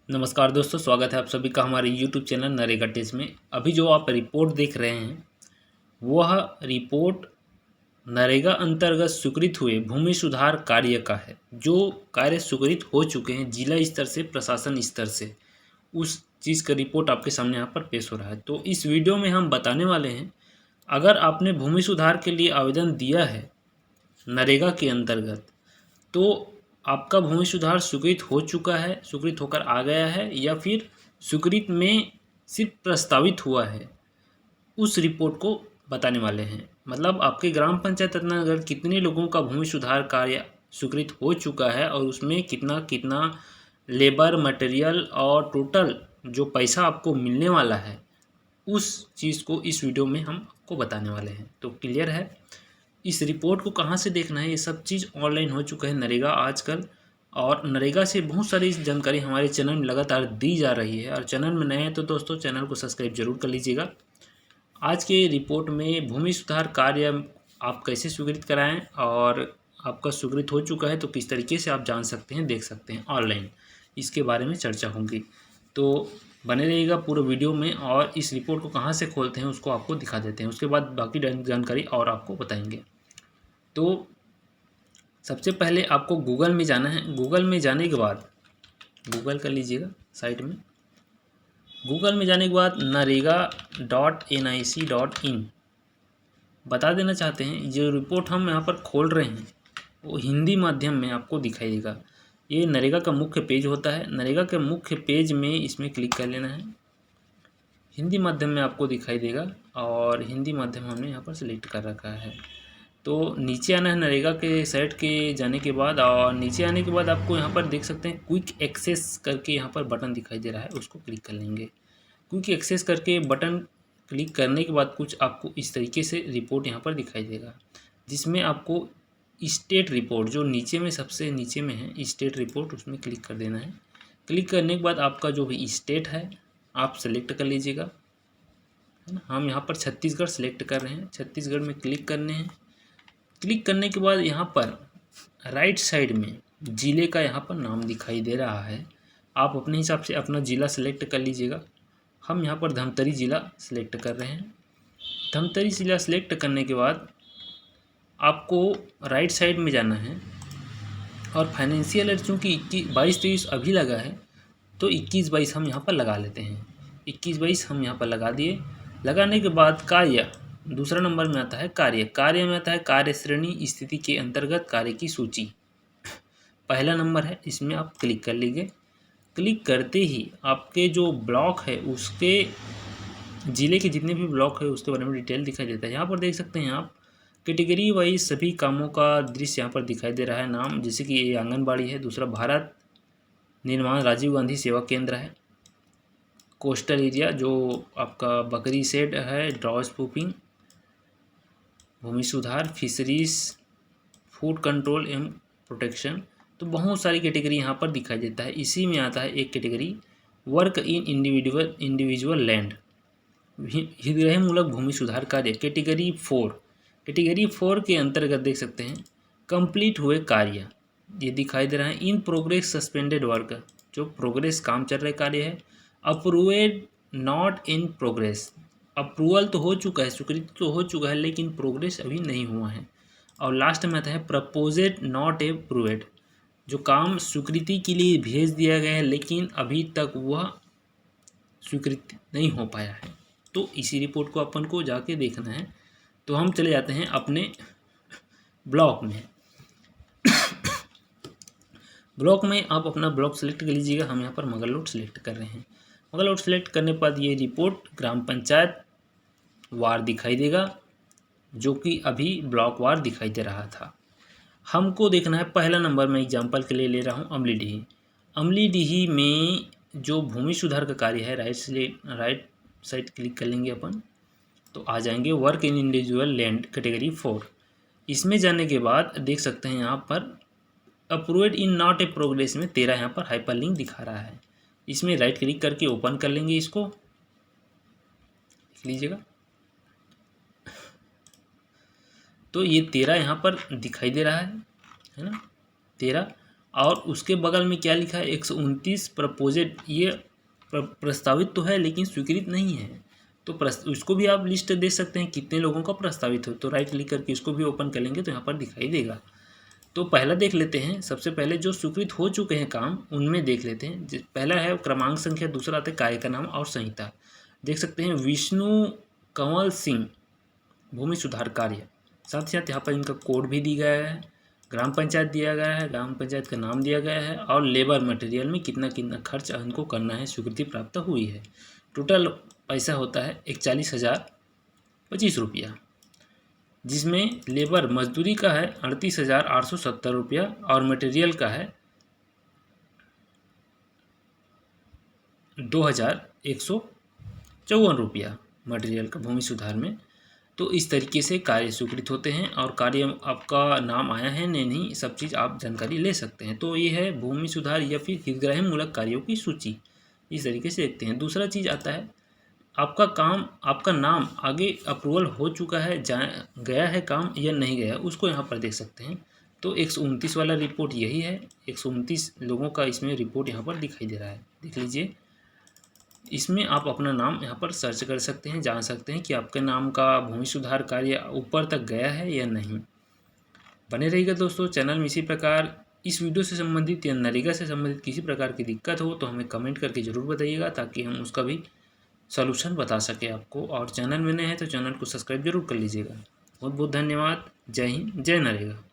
नमस्कार दोस्तों, स्वागत है आप सभी का हमारे YouTube चैनल नरेगा टिप्स में। अभी जो आप रिपोर्ट देख रहे हैं वह रिपोर्ट नरेगा अंतर्गत स्वीकृत हुए भूमि सुधार कार्य का है। जो कार्य स्वीकृत हो चुके हैं जिला स्तर से, प्रशासन स्तर से, उस चीज़ का रिपोर्ट आपके सामने यहाँ पर पेश हो रहा है। तो इस वीडियो में हम बताने वाले हैं, अगर आपने भूमि सुधार के लिए आवेदन दिया है नरेगा के अंतर्गत, तो आपका भूमि सुधार स्वीकृत हो चुका है, स्वीकृत होकर आ गया है, या फिर स्वीकृत में सिर्फ प्रस्तावित हुआ है, उस रिपोर्ट को बताने वाले हैं। मतलब आपके ग्राम पंचायत रत्नानगर कितने लोगों का भूमि सुधार कार्य स्वीकृत हो चुका है और उसमें कितना कितना लेबर, मटेरियल और टोटल जो पैसा आपको मिलने वाला है, उस चीज़ को इस वीडियो में हम आपको बताने वाले हैं। तो क्लियर है। इस रिपोर्ट को कहाँ से देखना है, ये सब चीज़ ऑनलाइन हो चुका है नरेगा आजकल, और नरेगा से बहुत सारी जानकारी हमारे चैनल में लगातार दी जा रही है। और चैनल में नए हैं तो दोस्तों चैनल को सब्सक्राइब जरूर कर लीजिएगा। आज के रिपोर्ट में भूमि सुधार कार्य आप कैसे स्वीकृत कराएं और आपका स्वीकृत हो चुका है तो किस तरीके से आप जान सकते हैं, देख सकते हैं ऑनलाइन, इसके बारे में चर्चा होगी। तो बने रहिएगा पूरे वीडियो में, और इस रिपोर्ट को कहाँ से खोलते हैं उसको आपको दिखा देते हैं, उसके बाद बाकी जानकारी और आपको बताएंगे। तो सबसे पहले आपको गूगल में जाना है। गूगल में जाने के बाद गूगल कर लीजिएगा साइट में। गूगल में जाने के बाद narega.nic.in बता देना चाहते हैं, जो रिपोर्ट हम यहाँ पर खोल रहे हैं वो हिंदी माध्यम में आपको दिखाई देगा। ये नरेगा का मुख्य पेज होता है। नरेगा के मुख्य पेज में इसमें क्लिक कर लेना है। हिंदी माध्यम में आपको दिखाई देगा और हिंदी माध्यम हमने यहाँ पर सिलेक्ट कर रखा है। तो नीचे आना है नरेगा के साइट के जाने के बाद, और नीचे आने के बाद आपको यहाँ पर देख सकते हैं क्विक एक्सेस करके यहाँ पर बटन दिखाई दे रहा है, उसको क्लिक कर लेंगे। क्विक एक्सेस करके बटन क्लिक करने के बाद कुछ आपको इस तरीके से रिपोर्ट यहाँ पर दिखाई देगा, जिसमें आपको स्टेट रिपोर्ट, जो नीचे में सबसे नीचे में है स्टेट रिपोर्ट, उसमें क्लिक कर देना है। क्लिक करने के बाद आपका जो भी स्टेट है आप सेलेक्ट कर लीजिएगा, है ना। हम यहाँ पर छत्तीसगढ़ सेलेक्ट कर रहे हैं, छत्तीसगढ़ में क्लिक करने हैं। क्लिक करने के बाद यहाँ पर राइट साइड में ज़िले का यहाँ पर नाम दिखाई दे रहा है। आप अपने हिसाब से अपना ज़िला सेलेक्ट कर लीजिएगा। हम यहाँ पर धमतरी ज़िला सेलेक्ट कर रहे हैं। धमतरी ज़िला सेलेक्ट करने के बाद आपको राइट साइड में जाना है, और फाइनेंशियल ईयर चूँकि 22-23 अभी लगा है तो 21-22 हम यहाँ पर लगा लेते हैं। 21-22 हम यहाँ पर लगा दिए। लगाने के बाद कार्य दूसरा नंबर में आता है। कार्य में आता है कार्य श्रेणी स्थिति के अंतर्गत कार्य की सूची, पहला नंबर है, इसमें आप क्लिक कर लीजिए। क्लिक करते ही आपके जो ब्लॉक है उसके ज़िले के जितने भी ब्लॉक है उसके बारे में डिटेल दिखाई देता है। यहाँ पर देख सकते हैं आप कैटेगरी वाइज सभी कामों का दृश्य यहाँ पर दिखाई दे रहा है। नाम जैसे कि ये आंगनबाड़ी है, दूसरा भारत निर्माण राजीव गांधी सेवा केंद्र है। कोस्टल एरिया जो आपका बकरी शेड है, ड्रॉ स्पूपिंग, भूमि सुधार, फिशरीज, फूड कंट्रोल एवं प्रोटेक्शन। तो बहुत सारी कैटेगरी यहाँ पर दिखाई देता है। इसी में आता है एक category work in individual land, हितग्राहीमूलक भूमि सुधार कार्य, कैटेगरी 4। कैटेगरी 4 के अंतर्गत देख सकते हैं कंप्लीट हुए कार्य ये दिखाई दे रहा है। इन प्रोग्रेस सस्पेंडेड वर्क, जो प्रोग्रेस काम चल रहे कार्य है। अप्रूवेड नॉट इन प्रोग्रेस, अप्रूवल तो हो चुका है, स्वीकृति तो हो चुका है, लेकिन प्रोग्रेस अभी नहीं हुआ है। और लास्ट में आता है प्रपोजेड नॉट अप्रूवेड, जो काम स्वीकृति के लिए भेज दिया गया है लेकिन अभी तक वह स्वीकृत नहीं हो पाया है। तो इसी रिपोर्ट को अपन को जाके देखना है। तो हम चले जाते हैं अपने ब्लॉक में। ब्लॉक में आप अपना ब्लॉक सेलेक्ट कर लीजिएगा। हम यहाँ पर मगरलोड सेलेक्ट कर रहे हैं। मगरलोड सेलेक्ट करने के बाद ये रिपोर्ट ग्राम पंचायत वार दिखाई देगा, जो कि अभी ब्लॉक वार दिखाई दे रहा था। हमको देखना है पहला नंबर में, एग्जाम्पल के लिए ले रहा हूँ अमलीडीही। अमलीडीही में जो भूमि सुधार का कार्य है, राइट साइड क्लिक कर लेंगे अपन, तो आ जाएंगे work in individual land category 4। इसमें जाने के बाद देख सकते हैं यहाँ पर approved in not a progress में 13 यहाँ पर हाइपरलिंक दिखा रहा है। इसमें राइट क्लिक करके ओपन कर लेंगे, इसको लिख लीजिएगा। तो ये 13 यहाँ पर दिखाई दे रहा है ना, 13। और उसके बगल में क्या लिखा है 129 प्रपोजेड, ये प्रस्तावित तो है लेकिन स्वीकृत नहीं है। तो उसको भी आप लिस्ट दे सकते हैं कितने लोगों का प्रस्तावित हो, तो राइट क्लिक करके इसको भी ओपन कर लेंगे तो यहाँ पर दिखाई देगा। तो पहला देख लेते हैं, सबसे पहले जो स्वीकृत हो चुके हैं काम उनमें देख लेते हैं। पहला है क्रमांक संख्या, दूसरा आता है कार्य का नाम और संहिता। देख सकते हैं विष्णु कंवल सिंह भूमि सुधार कार्य, साथ ही साथ यहाँ पर इनका कोड भी दिया गया है, ग्राम पंचायत दिया गया है, ग्राम पंचायत का नाम दिया गया है और लेबर मटेरियल में कितना कितना खर्च इनको करना है, स्वीकृति प्राप्त हुई है। टोटल पैसा होता है 41,025 रुपया, जिसमें लेबर मजदूरी का है 38,870 रुपया और मटेरियल का है 2,154 रुपया मटेरियल का भूमि सुधार में। तो इस तरीके से कार्य स्वीकृत होते हैं और कार्य आपका नाम आया है नहीं, सब चीज़ आप जानकारी ले सकते हैं। तो ये है भूमि सुधार या फिर हितग्राही मूलक कार्यों की सूची, इस तरीके से देखते हैं। दूसरा चीज़ आता है आपका काम, आपका नाम आगे अप्रूवल हो चुका है, गया है काम या नहीं गया, उसको यहाँ पर देख सकते हैं। तो 129 वाला रिपोर्ट यही है, 129 लोगों का इसमें रिपोर्ट यहाँ पर दिखाई दे रहा है, देख लीजिए। इसमें आप अपना नाम यहाँ पर सर्च कर सकते हैं, जान सकते हैं कि आपके नाम का भूमि सुधार कार्य ऊपर तक गया है या नहीं। बने रहिएगा दोस्तों चैनल में इसी प्रकार। इस वीडियो से संबंधित या नरेगा से संबंधित किसी प्रकार की दिक्कत हो तो हमें कमेंट करके ज़रूर बताइएगा, ताकि हम उसका भी सॉल्यूशन बता सके आपको। और चैनल में नए हैं तो चैनल को सब्सक्राइब जरूर कर लीजिएगा। बहुत बहुत धन्यवाद। जय हिंद, जय नरेगा।